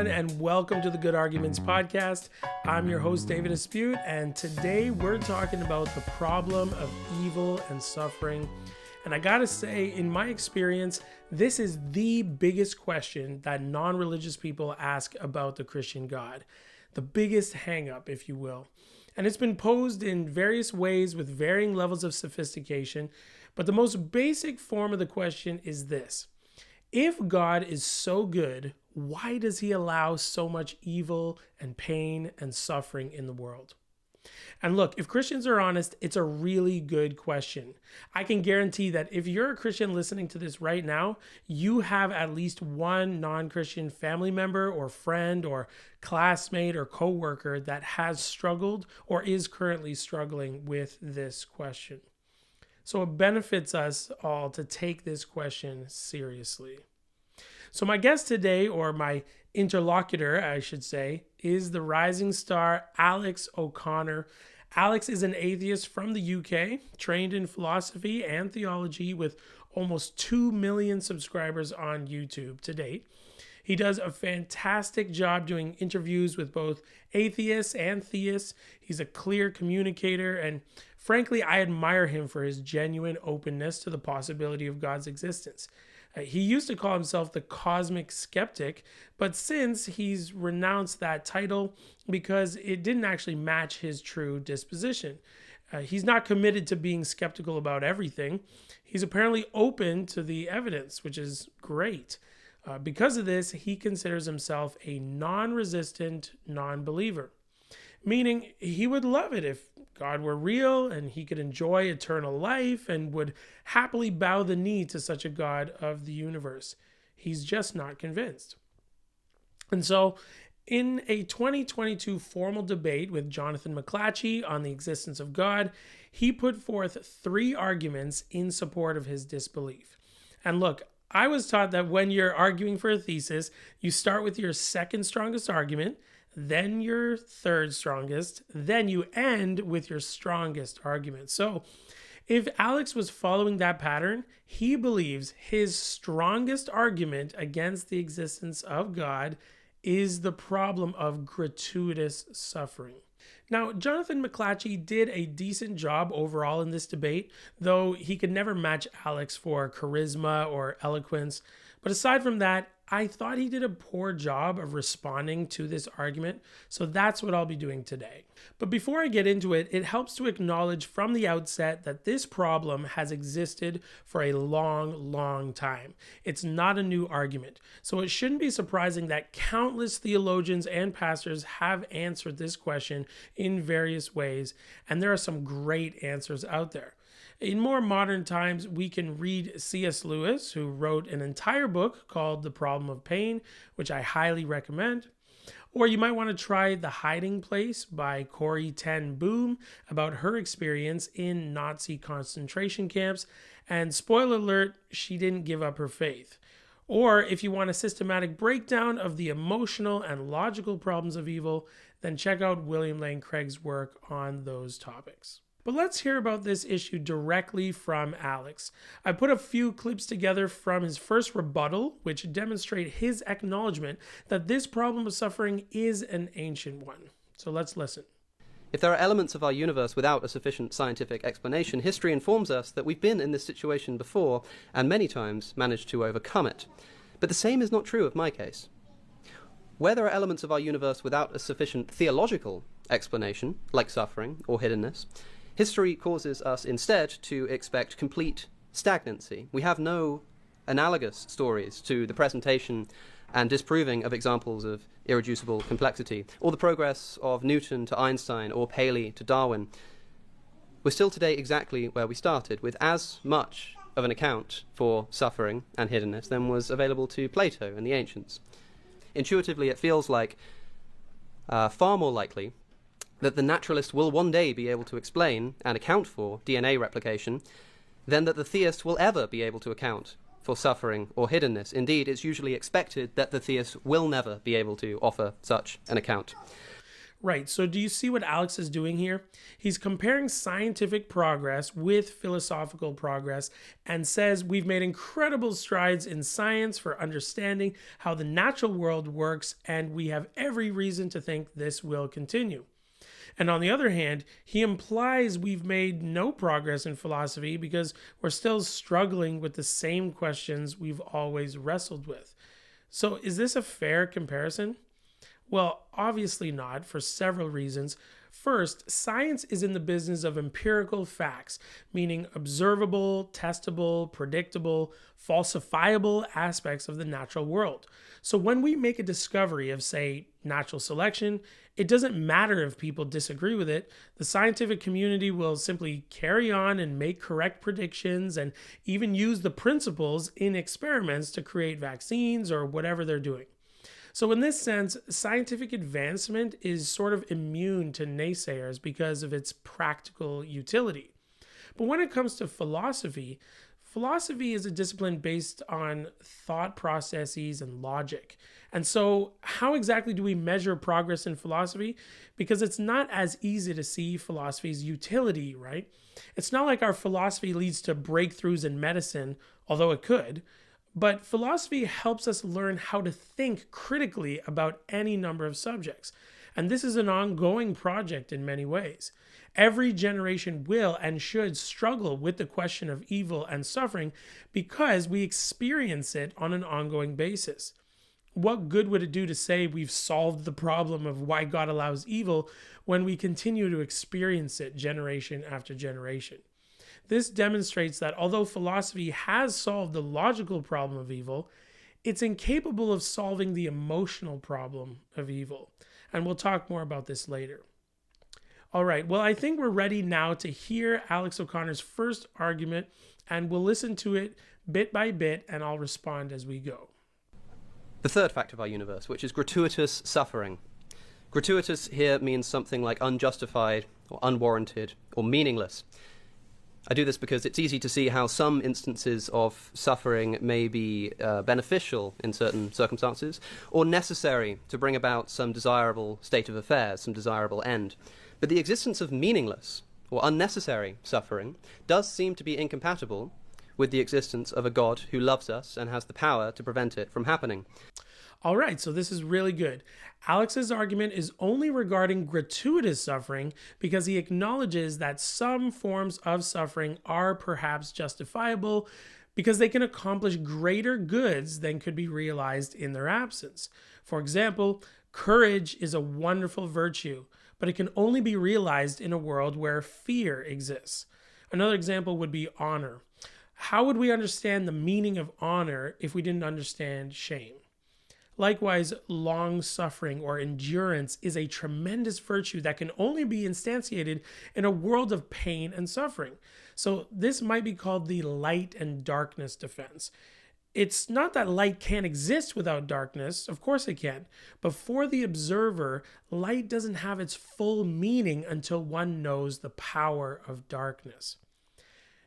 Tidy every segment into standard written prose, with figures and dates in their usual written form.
everyone, and welcome to the Good Arguments podcast. I'm your host, David Dispute, and today we're talking about the problem of evil and suffering. And I gotta say, in my experience, this is the biggest question that non-religious people ask about the Christian God. The biggest hang-up, if you will. And it's been posed in various ways with varying levels of sophistication, but the most basic form of the question is this. If God is so good, why does he allow so much evil and pain and suffering in the world? And look, if Christians are honest, it's a really good question. I can guarantee that if you're a Christian listening to this right now, you have at least one non-Christian family member or friend or classmate or coworker that has struggled or is currently struggling with this question. So it benefits us all to take this question seriously. So my guest today, or my interlocutor, I should say, is the rising star Alex O'Connor. Alex is an atheist from the UK, trained in philosophy and theology with almost 2 million subscribers on YouTube to date. He does a fantastic job doing interviews with both atheists and theists. He's a clear communicator, and frankly, I admire him for his genuine openness to the possibility of God's existence. He used to call himself the cosmic skeptic, but since he's renounced that title because it didn't actually match his true disposition. He's not committed to being skeptical about everything. He's apparently open to the evidence, which is great. Because of this, he considers himself a non-resistant non-believer, meaning he would love it if God were real and he could enjoy eternal life and would happily bow the knee to such a God of the universe. He's just not convinced. And so, in a 2022 formal debate with Jonathan McLatchie on the existence of God, he put forth 3 arguments in support of his disbelief. And look, I was taught that when you're arguing for a thesis, you start with your second strongest argument, then your third strongest, then you end with your strongest argument. So if Alex was following that pattern, he believes his strongest argument against the existence of God is the problem of gratuitous suffering. Now, Jonathan McLatchie did a decent job overall in this debate, though he could never match Alex for charisma or eloquence. But aside from that, I thought he did a poor job of responding to this argument, so that's what I'll be doing today. But before I get into it, it helps to acknowledge from the outset that this problem has existed for a long time. It's not a new argument, so it shouldn't be surprising that countless theologians and pastors have answered this question in various ways, and there are some great answers out there. In more modern times, we can read C.S. Lewis, who wrote an entire book called The Problem of Pain, which I highly recommend. Or you might want to try The Hiding Place by Corrie ten Boom about her experience in Nazi concentration camps. And spoiler alert, she didn't give up her faith. Or if you want a systematic breakdown of the emotional and logical problems of evil, then check out William Lane Craig's work on those topics. But let's hear about this issue directly from Alex. I put a few clips together from his first rebuttal, which demonstrate his acknowledgement that this problem of suffering is an ancient one. So let's listen. If there are elements of our universe without a sufficient scientific explanation, history informs us that we've been in this situation before and many times managed to overcome it. But the same is not true of my case. Where there are elements of our universe without a sufficient theological explanation, like suffering or hiddenness, history causes us instead to expect complete stagnancy. We have no analogous stories to the presentation and disproving of examples of irreducible complexity, or the progress of Newton to Einstein or Paley to Darwin. We're still today exactly where we started, with as much of an account for suffering and hiddenness than was available to Plato and the ancients. Intuitively, it feels like far more likely that the naturalist will one day be able to explain and account for DNA replication than that the theist will ever be able to account for suffering or hiddenness. Indeed, it's usually expected that the theist will never be able to offer such an account. Right. So do you see what Alex is doing here? He's comparing scientific progress with philosophical progress and says we've made incredible strides in science for understanding how the natural world works, and we have every reason to think this will continue. And on the other hand, he implies we've made no progress in philosophy because we're still struggling with the same questions we've always wrestled with. So is this a fair comparison? Well, obviously not, for several reasons. First, science is in the business of empirical facts, meaning observable, testable, predictable, falsifiable aspects of the natural world. So when we make a discovery of, say, natural selection, it doesn't matter if people disagree with it. The scientific community will simply carry on and make correct predictions and even use the principles in experiments to create vaccines or whatever they're doing. So in this sense, scientific advancement is sort of immune to naysayers because of its practical utility. But when it comes to philosophy, philosophy is a discipline based on thought processes and logic. And so how exactly do we measure progress in philosophy? Because it's not as easy to see philosophy's utility, right? It's not like our philosophy leads to breakthroughs in medicine, although it could. But philosophy helps us learn how to think critically about any number of subjects. And this is an ongoing project in many ways. Every generation will and should struggle with the question of evil and suffering because we experience it on an ongoing basis. What good would it do to say we've solved the problem of why God allows evil when we continue to experience it generation after generation? This demonstrates that although philosophy has solved the logical problem of evil, it's incapable of solving the emotional problem of evil. And we'll talk more about this later. All right, well, I think we're ready now to hear Alex O'Connor's first argument, and we'll listen to it bit by bit, and I'll respond as we go. The third fact of our universe, which is gratuitous suffering. Gratuitous here means something like unjustified or unwarranted or meaningless. I do this because it's easy to see how some instances of suffering may be beneficial in certain circumstances or necessary to bring about some desirable state of affairs, some desirable end. But the existence of meaningless or unnecessary suffering does seem to be incompatible with the existence of a God who loves us and has the power to prevent it from happening. All right, so this is really good. Alex's argument is only regarding gratuitous suffering because he acknowledges that some forms of suffering are perhaps justifiable because they can accomplish greater goods than could be realized in their absence. For example, courage is a wonderful virtue, but it can only be realized in a world where fear exists. Another example would be honor. How would we understand the meaning of honor if we didn't understand shame? Likewise, long-suffering or endurance is a tremendous virtue that can only be instantiated in a world of pain and suffering. So this might be called the light and darkness defense. It's not that light can't exist without darkness. Of course it can. But for the observer, light doesn't have its full meaning until one knows the power of darkness.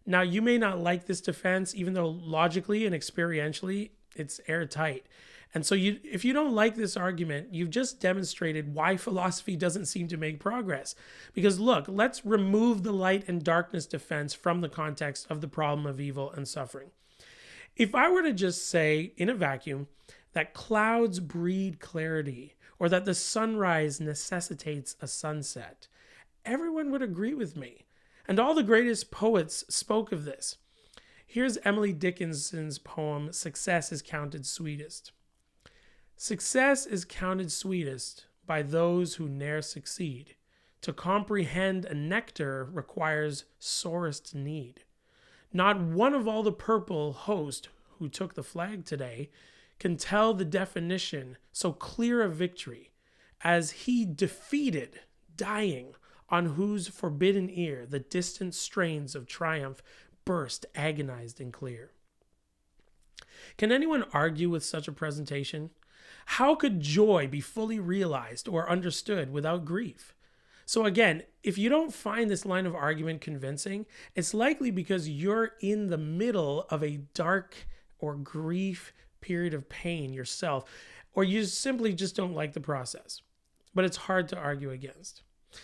Now, you may not like this defense, even though logically and experientially, it's airtight. And so if you don't like this argument, you've just demonstrated why philosophy doesn't seem to make progress. Because look, let's remove the light and darkness defense from the context of the problem of evil and suffering. If I were to just say, in a vacuum, that clouds breed clarity, or that the sunrise necessitates a sunset, everyone would agree with me. And all the greatest poets spoke of this. Here's Emily Dickinson's poem, Success is Counted Sweetest. Success is counted sweetest by those who ne'er succeed. To comprehend a nectar requires sorest need. Not one of all the purple host who took the flag today can tell the definition so clear of victory as he defeated, dying, on whose forbidden ear the distant strains of triumph burst agonized and clear. Can anyone argue with such a presentation? How could joy be fully realized or understood without grief? So again, if you don't find this line of argument convincing, it's likely because you're in the middle of a dark or grief period of pain yourself, or you simply just don't like the process. but it's hard to argue against.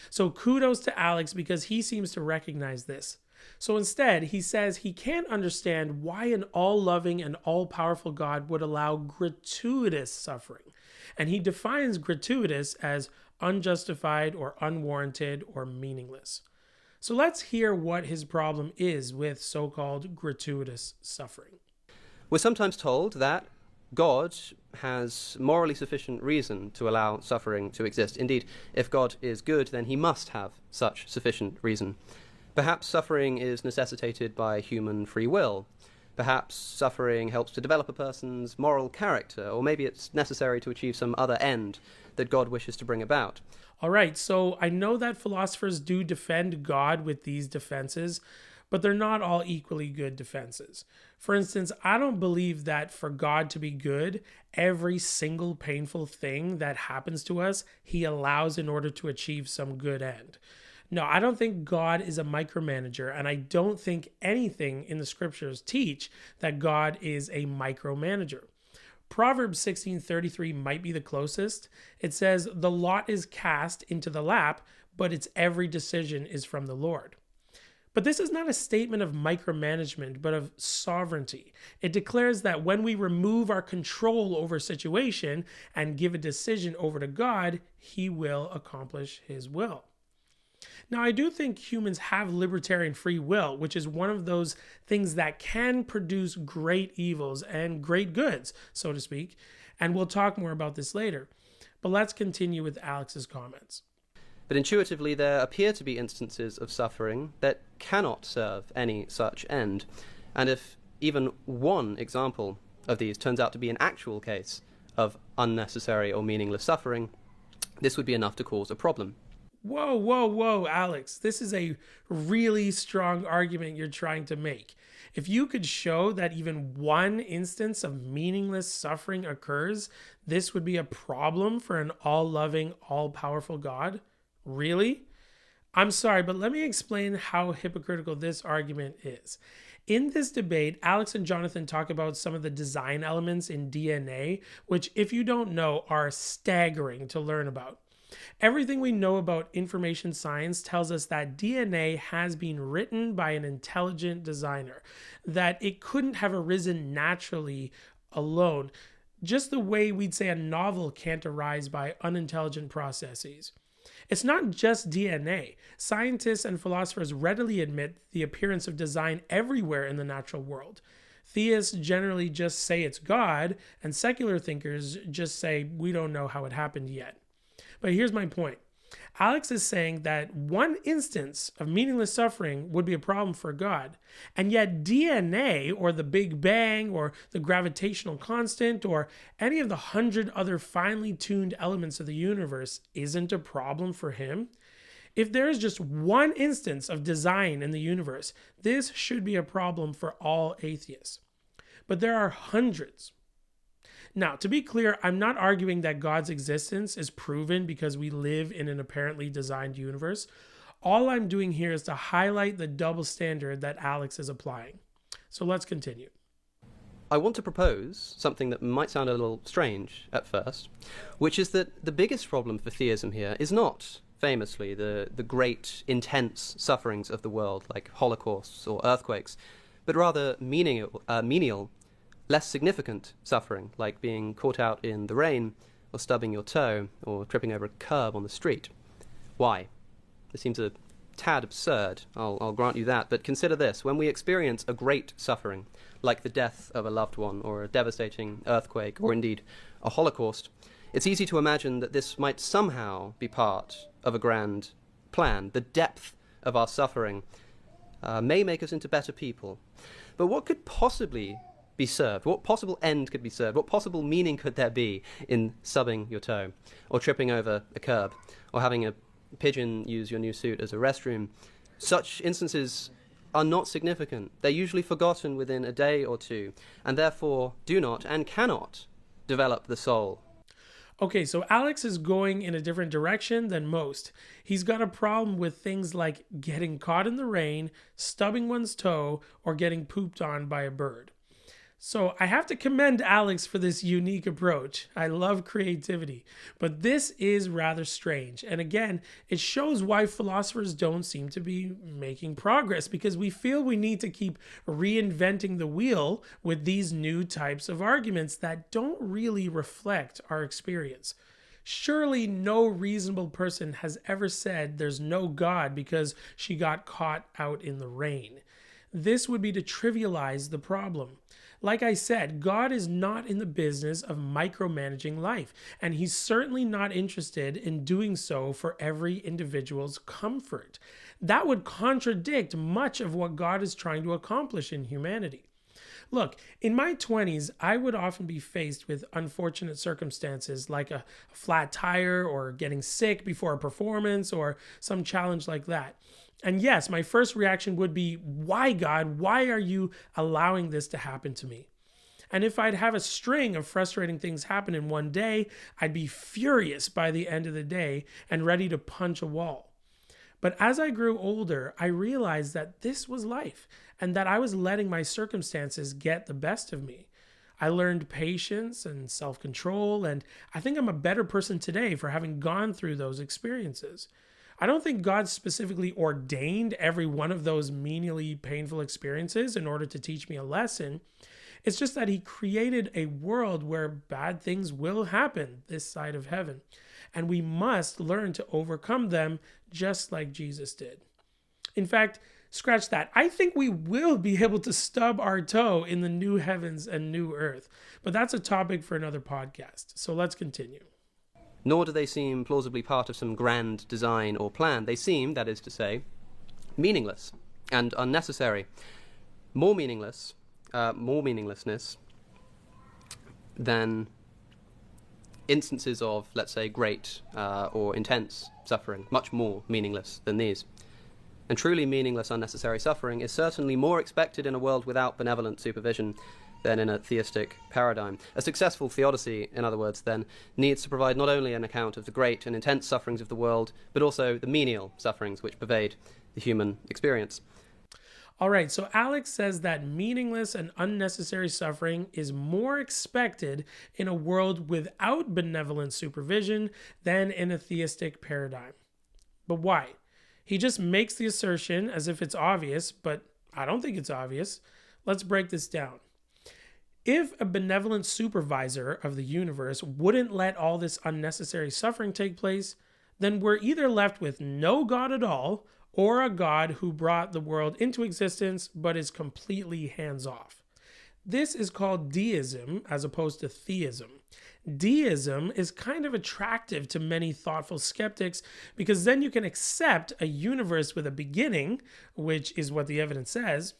So kudos to Alex because he seems to recognize this. So instead, he says he can't understand why an all-loving and all-powerful God would allow gratuitous suffering. And he defines gratuitous as unjustified or unwarranted or meaningless. So let's hear what his problem is with so-called gratuitous suffering. We're sometimes told that God has morally sufficient reason to allow suffering to exist. Indeed, if God is good, then he must have such sufficient reason. Perhaps suffering is necessitated by human free will. Perhaps suffering helps to develop a person's moral character, or maybe it's necessary to achieve some other end that God wishes to bring about. All right, so I know that philosophers do defend God with these defenses, but they're not all equally good defenses. For instance, I don't believe that for God to be good, every single painful thing that happens to us, he allows in order to achieve some good end. No, I don't think God is a micromanager, and I don't think anything in the scriptures teach that God is a micromanager. Proverbs 16:33 might be the closest. It says, "The lot is cast into the lap, but its every decision is from the Lord." But this is not a statement of micromanagement, but of sovereignty. It declares that when we remove our control over a situation and give a decision over to God, he will accomplish his will. Now, I do think humans have libertarian free will, which is one of those things that can produce great evils and great goods, so to speak. And we'll talk more about this later. But let's continue with Alex's comments. But intuitively, there appear to be instances of suffering that cannot serve any such end. And if even one example of these turns out to be an actual case of unnecessary or meaningless suffering, this would be enough to cause a problem. Whoa, Alex. This is a really strong argument you're trying to make. If you could show that even one instance of meaningless suffering occurs, this would be a problem for an all-loving, all-powerful God? Really? I'm sorry, but let me explain how hypocritical this argument is. In this debate, Alex and Jonathan talk about some of the design elements in DNA, which, if you don't know, are staggering to learn about. Everything we know about information science tells us that DNA has been written by an intelligent designer, that it couldn't have arisen naturally alone, just the way we'd say a novel can't arise by unintelligent processes. It's not just DNA. Scientists and philosophers readily admit the appearance of design everywhere in the natural world. Theists generally just say it's God, and secular thinkers just say we don't know how it happened yet. But here's my point. Alex is saying that one instance of meaningless suffering would be a problem for God. And yet DNA, or the Big Bang, or the gravitational constant, or any of the 100 other finely tuned elements of the universe isn't a problem for him. If there is just one instance of design in the universe, this should be a problem for all atheists. But there are hundreds. Now, to be clear, I'm not arguing that God's existence is proven because we live in an apparently designed universe. All I'm doing here is to highlight the double standard that Alex is applying. So let's continue. I want to propose something that might sound a little strange at first, which is that the biggest problem for theism here is not, famously, the great, intense sufferings of the world, like holocausts or earthquakes, but rather menial, less significant suffering, like being caught out in the rain, or stubbing your toe, or tripping over a curb on the street. Why? This seems a tad absurd, I'll grant you that, but consider this. When we experience a great suffering, like the death of a loved one, or a devastating earthquake, or indeed a holocaust, it's easy to imagine that this might somehow be part of a grand plan. The depth of our suffering may make us into better people. But what could possibly be served? What possible end could be served? What possible meaning could there be in stubbing your toe, or tripping over a curb, or having a pigeon use your new suit as a restroom? Such instances are not significant. They're usually forgotten within a day or two, and therefore do not and cannot develop the soul. Okay, so Alex is going in a different direction than most. He's got a problem with things like getting caught in the rain, stubbing one's toe, or getting pooped on by a bird. So I have to commend Alex for this unique approach. I love creativity, but this is rather strange. And again, it shows why philosophers don't seem to be making progress, because we feel we need to keep reinventing the wheel with these new types of arguments that don't really reflect our experience. Surely no reasonable person has ever said there's no God because she got caught out in the rain. This would be to trivialize the problem. Like I said, God is not in the business of micromanaging life, and he's certainly not interested in doing so for every individual's comfort. That would contradict much of what God is trying to accomplish in humanity. Look, in my 20s, I would often be faced with unfortunate circumstances like a flat tire or getting sick before a performance or some challenge like that. And yes, my first reaction would be, why, God? Why are you allowing this to happen to me? And if I'd have a string of frustrating things happen in one day, I'd be furious by the end of the day and ready to punch a wall. But as I grew older, I realized that this was life and that I was letting my circumstances get the best of me. I learned patience and self-control, and I think I'm a better person today for having gone through those experiences. I don't think God specifically ordained every one of those menially painful experiences in order to teach me a lesson. It's just that he created a world where bad things will happen this side of heaven, and we must learn to overcome them just like Jesus did. In fact, scratch that. I think we will be able to stub our toe in the new heavens and new earth, but that's a topic for another podcast. So let's continue. Nor do they seem plausibly part of some grand design or plan. They seem, that is to say, meaningless and unnecessary. More meaninglessness than instances of, let's say, great or intense suffering, much more meaningless than these. And truly meaningless, unnecessary suffering is certainly more expected in a world without benevolent supervision than in a theistic paradigm. A successful theodicy, in other words, then, needs to provide not only an account of the great and intense sufferings of the world, but also the menial sufferings which pervade the human experience. All right, so Alex says that meaningless and unnecessary suffering is more expected in a world without benevolent supervision than in a theistic paradigm. But why? He just makes the assertion as if it's obvious, but I don't think it's obvious. Let's break this down. If a benevolent supervisor of the universe wouldn't let all this unnecessary suffering take place, then we're either left with no God at all, or a God who brought the world into existence but is completely hands-off. This is called deism as opposed to theism. Deism is kind of attractive to many thoughtful skeptics because then you can accept a universe with a beginning, which is what the evidence says.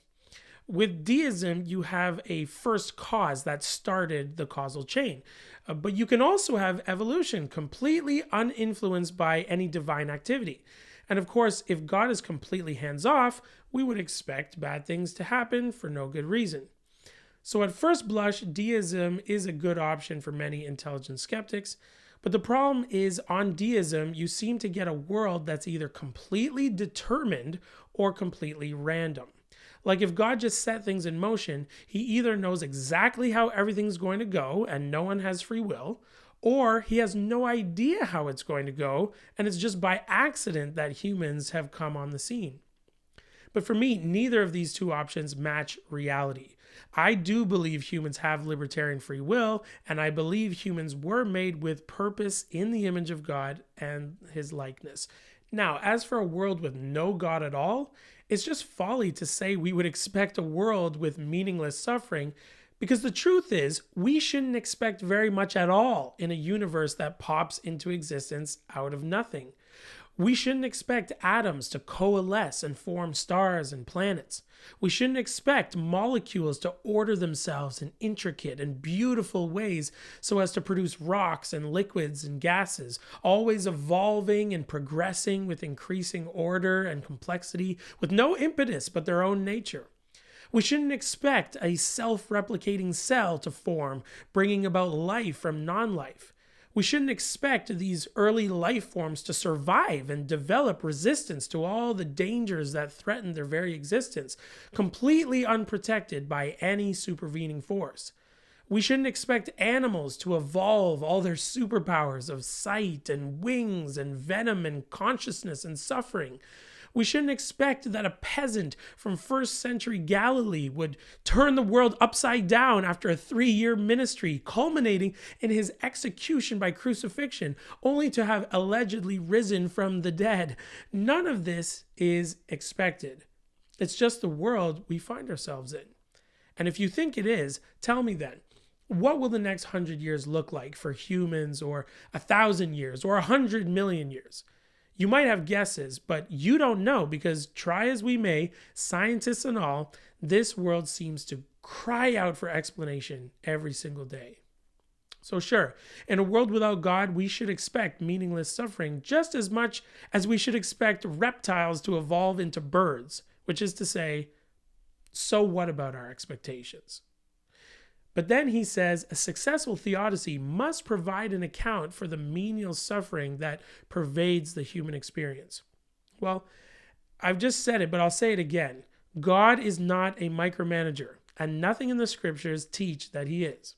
With deism, you have a first cause that started the causal chain. But you can also have evolution completely uninfluenced by any divine activity. And of course, if God is completely hands-off, we would expect bad things to happen for no good reason. So at first blush, deism is a good option for many intelligent skeptics. But the problem is, on deism, you seem to get a world that's either completely determined or completely random. Like if God just set things in motion, he either knows exactly how everything's going to go and no one has free will, or he has no idea how it's going to go and it's just by accident that humans have come on the scene. But for me, neither of these two options match reality. I do believe humans have libertarian free will, and I believe humans were made with purpose in the image of God and his likeness. Now, as for a world with no God at all, it's just folly to say we would expect a world with meaningless suffering, because the truth is, we shouldn't expect very much at all in a universe that pops into existence out of nothing. We shouldn't expect atoms to coalesce and form stars and planets. We shouldn't expect molecules to order themselves in intricate and beautiful ways so as to produce rocks and liquids and gases, always evolving and progressing with increasing order and complexity, with no impetus but their own nature. We shouldn't expect a self-replicating cell to form, bringing about life from non-life. We shouldn't expect these early life forms to survive and develop resistance to all the dangers that threaten their very existence, completely unprotected by any supervening force. We shouldn't expect animals to evolve all their superpowers of sight and wings and venom and consciousness and suffering. We shouldn't expect that a peasant from first century Galilee would turn the world upside down after a 3-year ministry, culminating in his execution by crucifixion, only to have allegedly risen from the dead. None of this is expected. It's just the world we find ourselves in. And if you think it is, tell me then, what will the next 100 years look like for humans, or 1,000 years, or 100 million years? You might have guesses, but you don't know, because try as we may, scientists and all, this world seems to cry out for explanation every single day. So sure, in a world without God, we should expect meaningless suffering just as much as we should expect reptiles to evolve into birds, which is to say, so what about our expectations? But then he says a successful theodicy must provide an account for the menial suffering that pervades the human experience. Well, I've just said it, but I'll say it again. God is not a micromanager, and nothing in the scriptures teach that he is.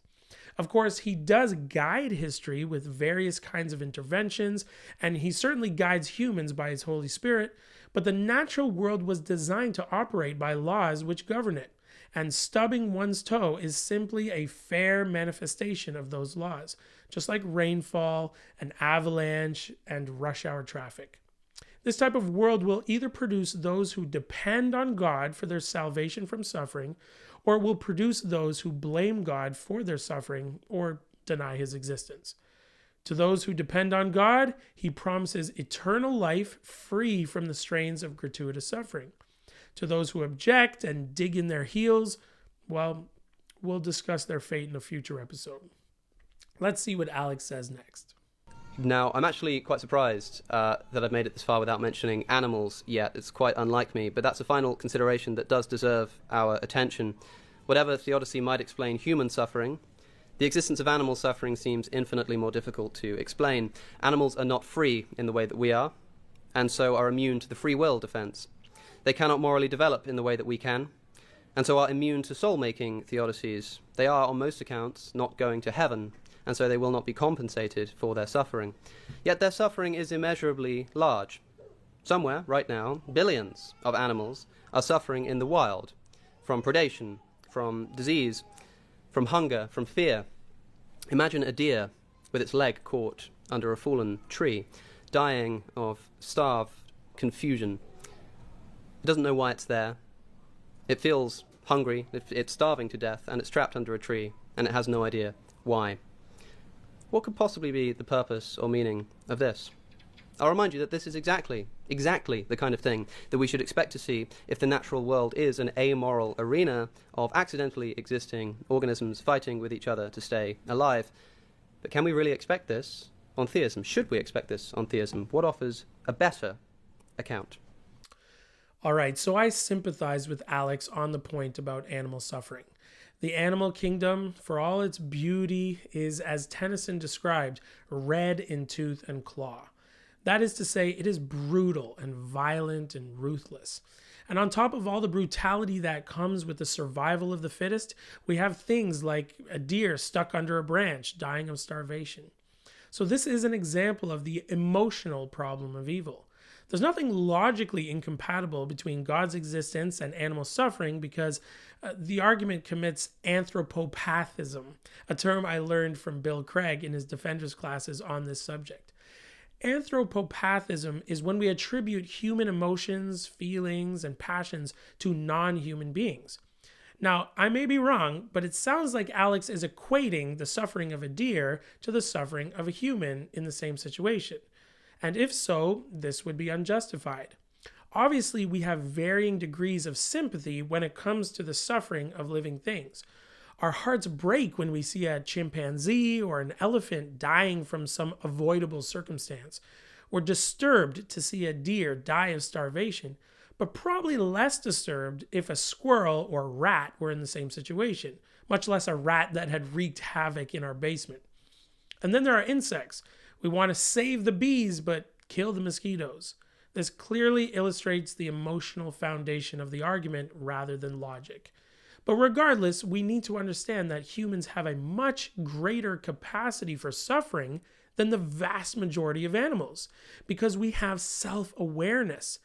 Of course, he does guide history with various kinds of interventions, and he certainly guides humans by his Holy Spirit, but the natural world was designed to operate by laws which govern it. And stubbing one's toe is simply a fair manifestation of those laws, just like rainfall, an avalanche, and rush hour traffic. This type of world will either produce those who depend on God for their salvation from suffering, or it will produce those who blame God for their suffering or deny his existence. To those who depend on God, he promises eternal life free from the strains of gratuitous suffering. To those who object and dig in their heels, well, we'll discuss their fate in a future episode. Let's see what Alex says next. Now, I'm actually quite surprised that I've made it this far without mentioning animals yet. It's quite unlike me, but that's a final consideration that does deserve our attention. Whatever theodicy might explain human suffering, the existence of animal suffering seems infinitely more difficult to explain. Animals are not free in the way that we are, and so are immune to the free will defense. They cannot morally develop in the way that we can, and so are immune to soul-making theodicies. They are, on most accounts, not going to heaven, and so they will not be compensated for their suffering. Yet their suffering is immeasurably large. Somewhere, right now, billions of animals are suffering in the wild, from predation, from disease, from hunger, from fear. Imagine a deer with its leg caught under a fallen tree, dying of starved confusion. It doesn't know why it's there. It feels hungry, it's starving to death, and it's trapped under a tree, and it has no idea why. What could possibly be the purpose or meaning of this? I'll remind you that this is exactly the kind of thing that we should expect to see if the natural world is an amoral arena of accidentally existing organisms fighting with each other to stay alive. But can we really expect this on theism? Should we expect this on theism? What offers a better account? All right, so I sympathize with Alex on the point about animal suffering. The animal kingdom, for all its beauty, is, as Tennyson described, red in tooth and claw. That is to say, it is brutal and violent and ruthless. And on top of all the brutality that comes with the survival of the fittest, we have things like a deer stuck under a branch, dying of starvation. So this is an example of the emotional problem of evil. There's nothing logically incompatible between God's existence and animal suffering because the argument commits anthropopathism, a term I learned from Bill Craig in his Defenders classes on this subject. Anthropopathism is when we attribute human emotions, feelings, and passions to non-human beings. Now, I may be wrong, but it sounds like Alex is equating the suffering of a deer to the suffering of a human in the same situation. And if so, this would be unjustified. Obviously, we have varying degrees of sympathy when it comes to the suffering of living things. Our hearts break when we see a chimpanzee or an elephant dying from some avoidable circumstance. We're disturbed to see a deer die of starvation, but probably less disturbed if a squirrel or rat were in the same situation, much less a rat that had wreaked havoc in our basement. And then there are insects. We want to save the bees, but kill the mosquitoes. This clearly illustrates the emotional foundation of the argument rather than logic. But regardless, we need to understand that humans have a much greater capacity for suffering than the vast majority of animals because we have self-awareness.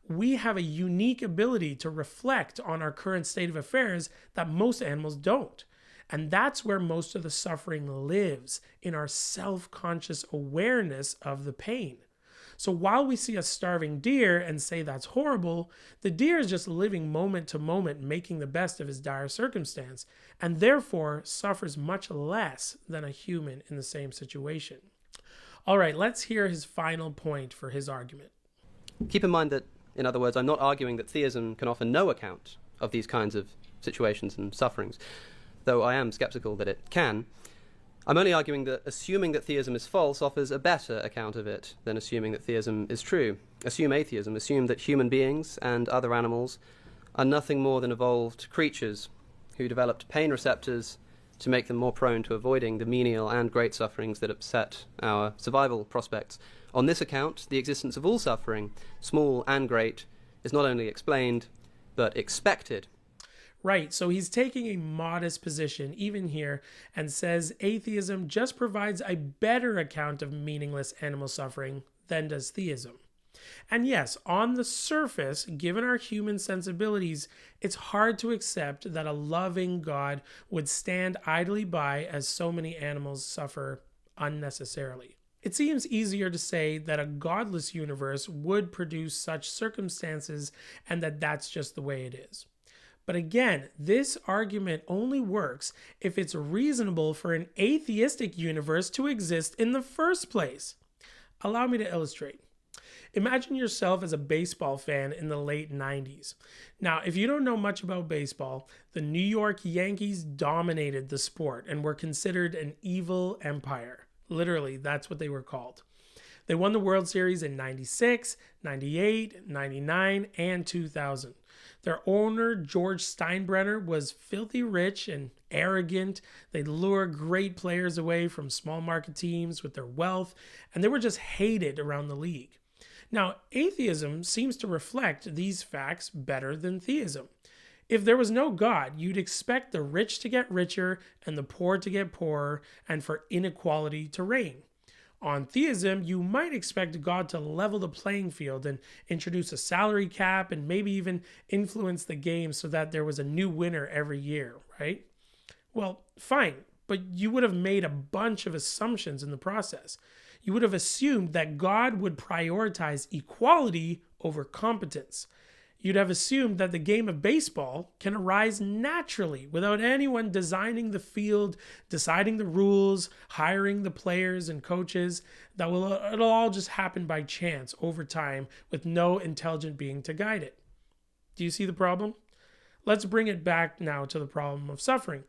We have a unique ability to reflect on our current state of affairs that most animals don't. And that's where most of the suffering lives, in our self-conscious awareness of the pain. So while we see a starving deer and say that's horrible, the deer is just living moment to moment, making the best of his dire circumstance, and therefore suffers much less than a human in the same situation. All right, let's hear his final point for his argument. Keep in mind that, in other words, I'm not arguing that theism can offer no account of these kinds of situations and sufferings, though I am skeptical that it can. I'm only arguing that assuming that theism is false offers a better account of it than assuming that theism is true. Assume atheism. Assume that human beings and other animals are nothing more than evolved creatures who developed pain receptors to make them more prone to avoiding the menial and great sufferings that upset our survival prospects. On this account, the existence of all suffering, small and great, is not only explained, but expected. Right, so he's taking a modest position even here and says atheism just provides a better account of meaningless animal suffering than does theism. And yes, on the surface, given our human sensibilities, it's hard to accept that a loving God would stand idly by as so many animals suffer unnecessarily. It seems easier to say that a godless universe would produce such circumstances and that that's just the way it is. But again, this argument only works if it's reasonable for an atheistic universe to exist in the first place. Allow me to illustrate. Imagine yourself as a baseball fan in the late 90s. Now, if you don't know much about baseball, the New York Yankees dominated the sport and were considered an evil empire. Literally, that's what they were called. They won the World Series in 96, 98, 99, and 2000. Their owner, George Steinbrenner, was filthy rich and arrogant. They'd lure great players away from small market teams with their wealth, and they were just hated around the league. Now, atheism seems to reflect these facts better than theism. If there was no God, you'd expect the rich to get richer and the poor to get poorer, and for inequality to reign. On theism, you might expect God to level the playing field and introduce a salary cap and maybe even influence the game so that there was a new winner every year, right? Well, fine, but you would have made a bunch of assumptions in the process. You would have assumed that God would prioritize equality over competence. You'd have assumed that the game of baseball can arise naturally without anyone designing the field, deciding the rules, hiring the players and coaches. It'll all just happen by chance over time with no intelligent being to guide it. Do you see the problem? Let's bring it back now to the problem of suffering.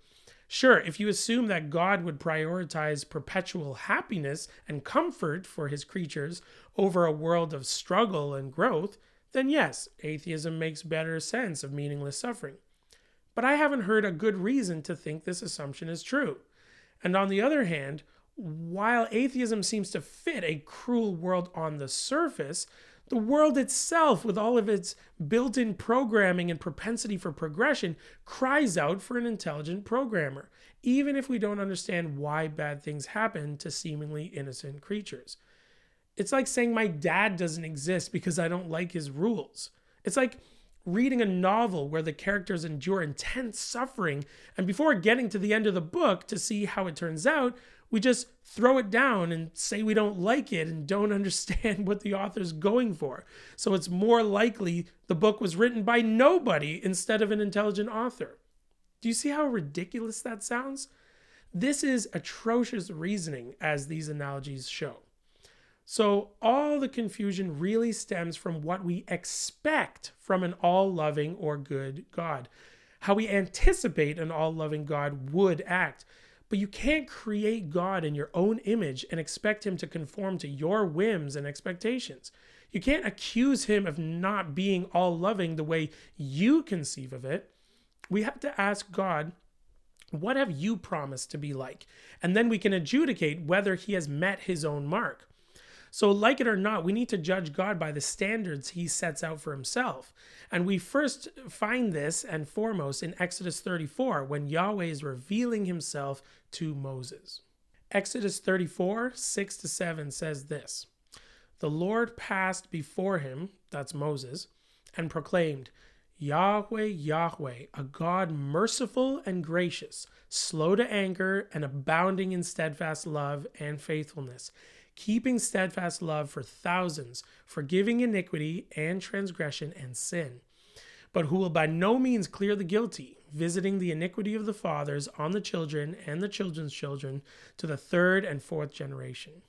Sure, if you assume that God would prioritize perpetual happiness and comfort for his creatures over a world of struggle and growth, then yes, atheism makes better sense of meaningless suffering. But I haven't heard a good reason to think this assumption is true. And on the other hand, while atheism seems to fit a cruel world on the surface, the world itself, with all of its built-in programming and propensity for progression, cries out for an intelligent programmer, even if we don't understand why bad things happen to seemingly innocent creatures. It's like saying my dad doesn't exist because I don't like his rules. It's like reading a novel where the characters endure intense suffering, and before getting to the end of the book to see how it turns out, we just throw it down and say we don't like it and don't understand what the author's going for. So it's more likely the book was written by nobody instead of an intelligent author. Do you see how ridiculous that sounds? This is atrocious reasoning, as these analogies show. So all the confusion really stems from what we expect from an all-loving or good God, how we anticipate an all-loving God would act. But you can't create God in your own image and expect him to conform to your whims and expectations. You can't accuse him of not being all-loving the way you conceive of it. We have to ask God, What have you promised to be like? And then we can adjudicate whether he has met his own mark. So, like it or not, we need to judge God by the standards he sets out for himself. And we first find this and foremost in Exodus 34, when Yahweh is revealing himself to Moses. Exodus 34, 6-7 says this: "The Lord passed before him," that's Moses, "and proclaimed, Yahweh, Yahweh, a God merciful and gracious, slow to anger and abounding in steadfast love and faithfulness, keeping steadfast love for thousands, forgiving iniquity and transgression and sin, but who will by no means clear the guilty, visiting the iniquity of the fathers on the children and the children's children to the third and fourth generation."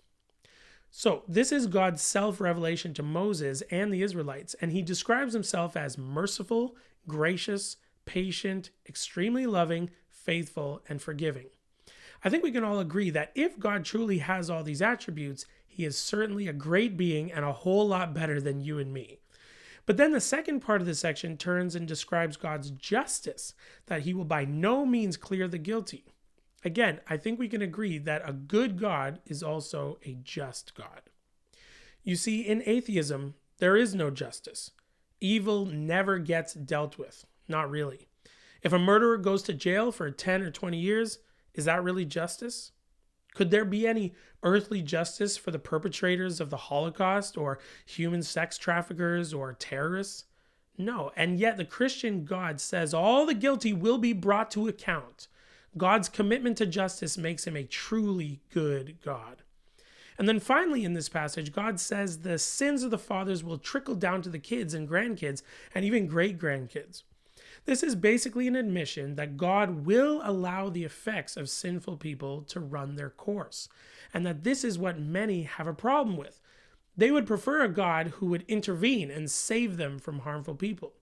So this is God's self-revelation to Moses and the Israelites, and he describes himself as merciful, gracious, patient, extremely loving, faithful, and forgiving. I think we can all agree that if God truly has all these attributes, he is certainly a great being and a whole lot better than you and me. But then the second part of the section turns and describes God's justice, that he will by no means clear the guilty. Again, I think we can agree that a good God is also a just God. You see, in atheism, there is no justice. Evil never gets dealt with. Not really. If a murderer goes to jail for 10 or 20 years, is that really justice? Could there be any earthly justice for the perpetrators of the Holocaust or human sex traffickers or terrorists? No, and yet the Christian God says all the guilty will be brought to account. God's commitment to justice makes him a truly good God. And then finally in this passage, God says the sins of the fathers will trickle down to the kids and grandkids and even great-grandkids. This is basically an admission that God will allow the effects of sinful people to run their course, and that this is what many have a problem with. They would prefer a God who would intervene and save them from harmful people.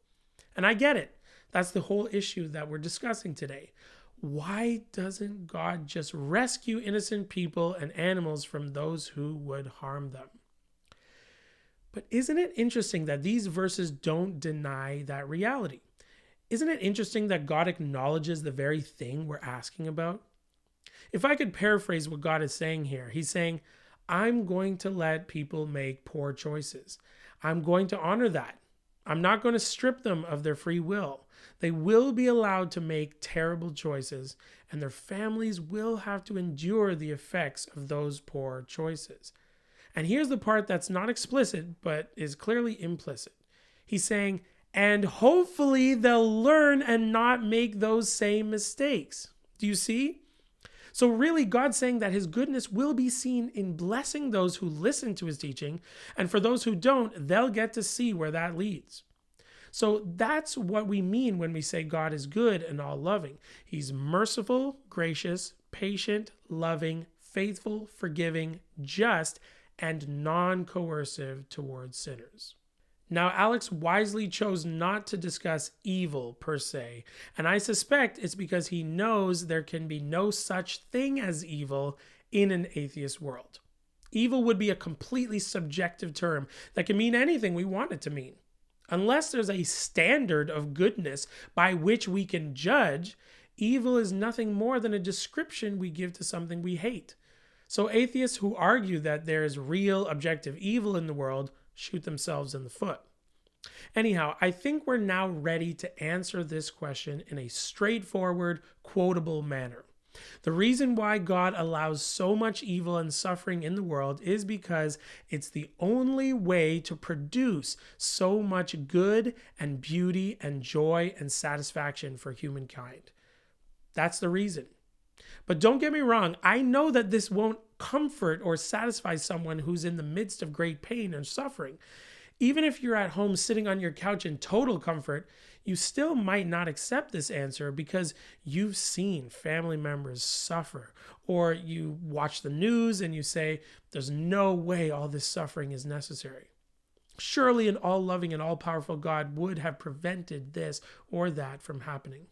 And I get it. That's the whole issue that we're discussing today. Why doesn't God just rescue innocent people and animals from those who would harm them? But isn't it interesting that these verses don't deny that reality? Isn't it interesting that God acknowledges the very thing we're asking about? If I could paraphrase what God is saying here, he's saying, I'm going to let people make poor choices. I'm going to honor that. I'm not going to strip them of their free will. They will be allowed to make terrible choices, and their families will have to endure the effects of those poor choices. And here's the part that's not explicit, but is clearly implicit. He's saying, and hopefully they'll learn and not make those same mistakes. Do you see? So really, God's saying that his goodness will be seen in blessing those who listen to his teaching, and for those who don't, they'll get to see where that leads. So that's what we mean when we say God is good and all-loving. He's merciful, gracious, patient, loving, faithful, forgiving, just, and non-coercive towards sinners. Now, Alex wisely chose not to discuss evil per se, and I suspect it's because he knows there can be no such thing as evil in an atheist world. Evil would be a completely subjective term that can mean anything we want it to mean. Unless there's a standard of goodness by which we can judge, evil is nothing more than a description we give to something we hate. So atheists who argue that there is real objective evil in the world shoot themselves in the foot. Anyhow, I think we're now ready to answer this question in a straightforward, quotable manner. The reason why God allows so much evil and suffering in the world is because it's the only way to produce so much good and beauty and joy and satisfaction for humankind. That's the reason. But don't get me wrong, I know that this won't comfort or satisfy someone who's in the midst of great pain and suffering. Even if you're at home sitting on your couch in total comfort, you still might not accept this answer because you've seen family members suffer, or you watch the news and you say, there's no way all this suffering is necessary. Surely an all-loving and all-powerful God would have prevented this or that from happening.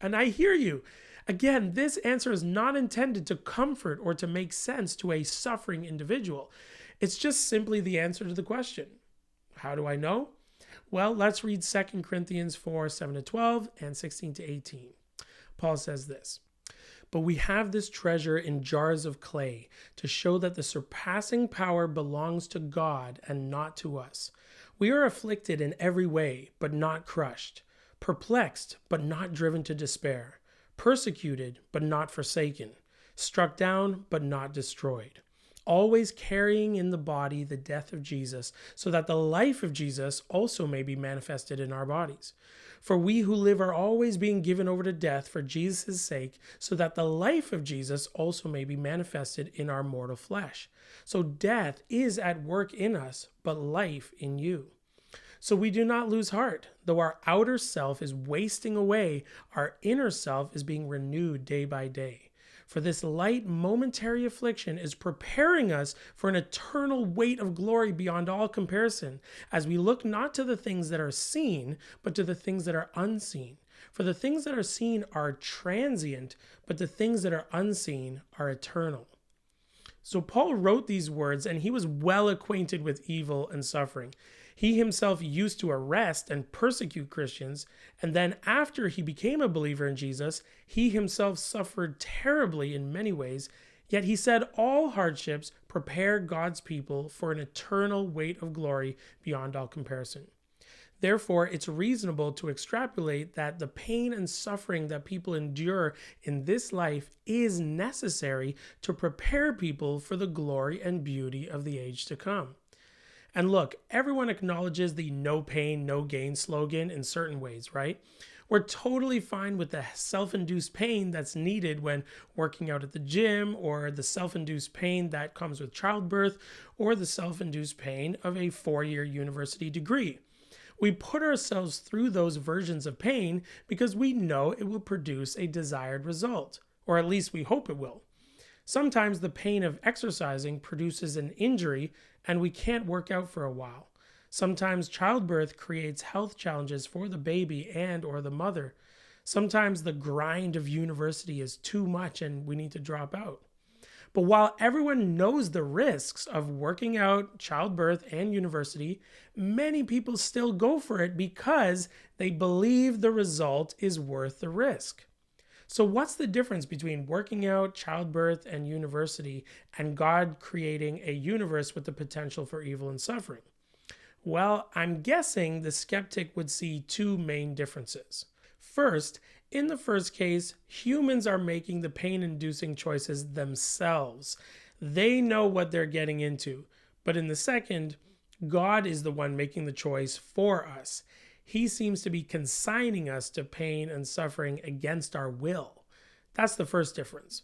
And I hear you. Again, this answer is not intended to comfort or to make sense to a suffering individual. It's just simply the answer to the question. How do I know? Well, let's read 2 Corinthians 4, 7-12 and 16-18. Paul says this: But we have this treasure in jars of clay to show that the surpassing power belongs to God and not to us. We are afflicted in every way, but not crushed, perplexed, but not driven to despair, persecuted, but not forsaken, struck down, but not destroyed, always carrying in the body the death of Jesus, so that the life of Jesus also may be manifested in our bodies. For we who live are always being given over to death for Jesus' sake, so that the life of Jesus also may be manifested in our mortal flesh. So death is at work in us, but life in you. So we do not lose heart. Though our outer self is wasting away, our inner self is being renewed day by day. For this light momentary affliction is preparing us for an eternal weight of glory beyond all comparison, as we look not to the things that are seen, but to the things that are unseen. For the things that are seen are transient, but the things that are unseen are eternal. So Paul wrote these words, and he was well acquainted with evil and suffering. He himself used to arrest and persecute Christians, and then after he became a believer in Jesus, he himself suffered terribly in many ways, yet he said all hardships prepare God's people for an eternal weight of glory beyond all comparison. Therefore, it's reasonable to extrapolate that the pain and suffering that people endure in this life is necessary to prepare people for the glory and beauty of the age to come. And look, everyone acknowledges the no pain, no gain slogan in certain ways, right? We're totally fine with the self-induced pain that's needed when working out at the gym, or the self-induced pain that comes with childbirth, or the self-induced pain of a 4-year university degree. We put ourselves through those versions of pain because we know it will produce a desired result, or at least we hope it will. Sometimes the pain of exercising produces an injury and we can't work out for a while. Sometimes childbirth creates health challenges for the baby and or the mother. Sometimes the grind of university is too much and we need to drop out. But while everyone knows the risks of working out, childbirth, and university, many people still go for it because they believe the result is worth the risk. So what's the difference between working out, childbirth, and university, and God creating a universe with the potential for evil and suffering? Well, I'm guessing the skeptic would see two main differences. First, in the first case, humans are making the pain-inducing choices themselves. They know what they're getting into. But in the second, God is the one making the choice for us. He seems to be consigning us to pain and suffering against our will. That's the first difference.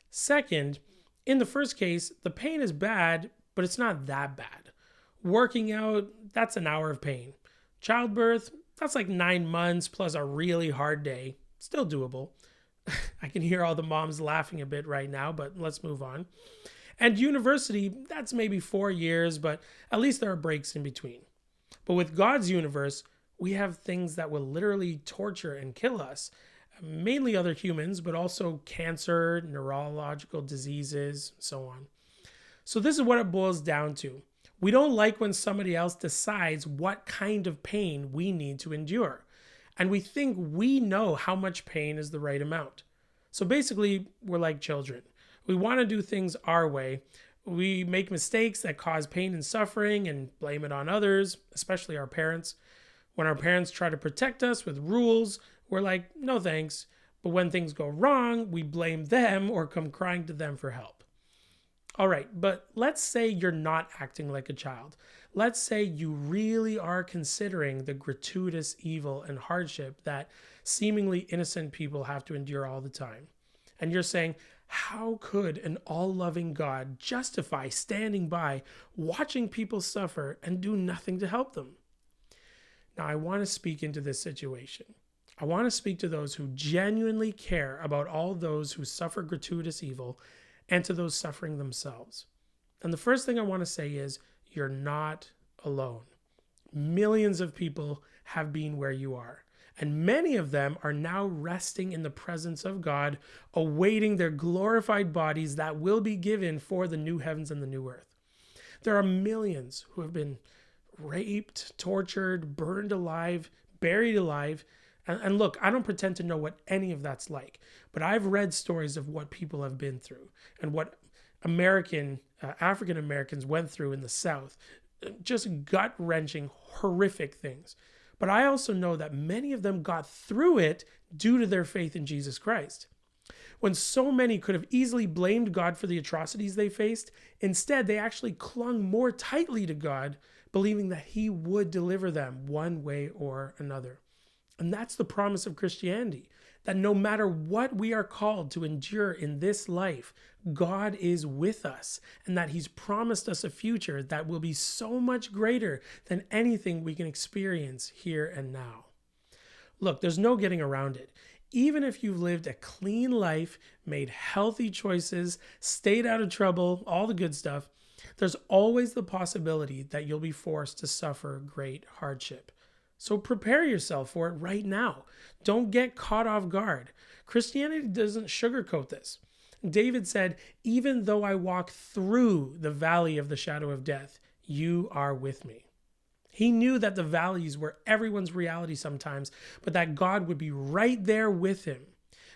Second, in the first case, the pain is bad, but it's not that bad. Working out, that's an hour of pain. Childbirth, that's like 9 months plus a really hard day. Still doable. I can hear all the moms laughing a bit right now, but let's move on. And university, that's maybe 4 years, but at least there are breaks in between. But with God's universe, we have things that will literally torture and kill us, mainly other humans, but also cancer, neurological diseases, so on. So this is what it boils down to. We don't like when somebody else decides what kind of pain we need to endure. And we think we know how much pain is the right amount. So basically, we're like children. We want to do things our way. We make mistakes that cause pain and suffering and blame it on others, especially our parents. When our parents try to protect us with rules, we're like, no thanks. But when things go wrong, we blame them or come crying to them for help. All right, but let's say you're not acting like a child. Let's say you really are considering the gratuitous evil and hardship that seemingly innocent people have to endure all the time. And you're saying, how could an all-loving God justify standing by, watching people suffer and do nothing to help them? Now, I want to speak into this situation. I want to speak to those who genuinely care about all those who suffer gratuitous evil and to those suffering themselves. And the first thing I want to say is, you're not alone. Millions of people have been where you are, and many of them are now resting in the presence of God, awaiting their glorified bodies that will be given for the new heavens and the new earth. There are millions who have been raped, tortured, burned alive, buried alive, And look, I don't pretend to know what any of that's like, but I've read stories of what people have been through and what African Americans went through in the South. Just gut-wrenching, horrific things. But I also know that many of them got through it due to their faith in Jesus Christ. When so many could have easily blamed God for the atrocities they faced, instead they actually clung more tightly to God, believing that he would deliver them one way or another. And that's the promise of Christianity, that no matter what we are called to endure in this life, God is with us, and that he's promised us a future that will be so much greater than anything we can experience here and now. Look, there's no getting around it. Even if you've lived a clean life, made healthy choices, stayed out of trouble, all the good stuff, there's always the possibility that you'll be forced to suffer great hardship. So prepare yourself for it right now. Don't get caught off guard. Christianity doesn't sugarcoat this. David said, "Even though I walk through the valley of the shadow of death, you are with me." He knew that the valleys were everyone's reality sometimes, but that God would be right there with him.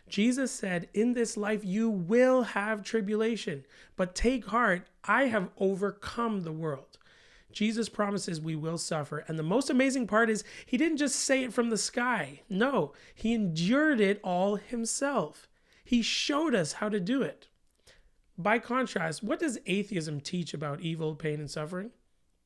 Jesus said, "In this life you will have tribulation, but take heart, I have overcome the world." Jesus promises we will suffer, and the most amazing part is he didn't just say it from the sky. No, he endured it all himself. He showed us how to do it. By contrast, what does atheism teach about evil, pain, and suffering?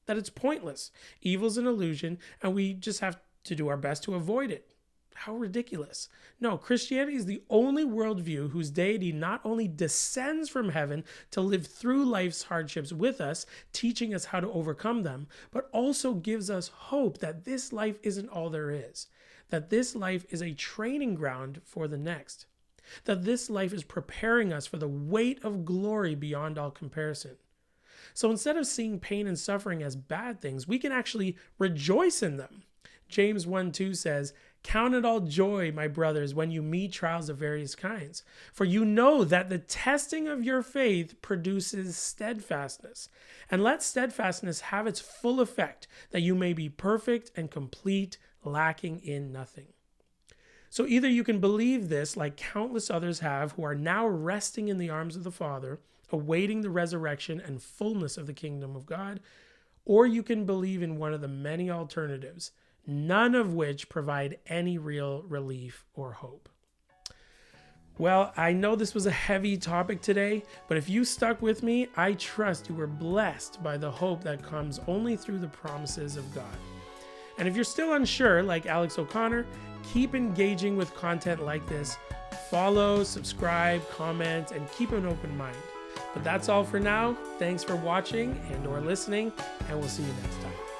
That it's pointless. Evil's an illusion, and we just have to do our best to avoid it. How ridiculous. No, Christianity is the only worldview whose deity not only descends from heaven to live through life's hardships with us, teaching us how to overcome them, but also gives us hope that this life isn't all there is, that this life is a training ground for the next, that this life is preparing us for the weight of glory beyond all comparison. So instead of seeing pain and suffering as bad things, we can actually rejoice in them. James 1:2 says, "Count it all joy, my brothers, when you meet trials of various kinds. For you know that the testing of your faith produces steadfastness. And let steadfastness have its full effect, that you may be perfect and complete, lacking in nothing." So either you can believe this like countless others have who are now resting in the arms of the Father, awaiting the resurrection and fullness of the kingdom of God, or you can believe in one of the many alternatives, none of which provide any real relief or hope. Well, I know this was a heavy topic today, but if you stuck with me, I trust you were blessed by the hope that comes only through the promises of God. And if you're still unsure, like Alex O'Connor, keep engaging with content like this. Follow, subscribe, comment, and keep an open mind. But that's all for now. Thanks for watching and/or listening, and we'll see you next time.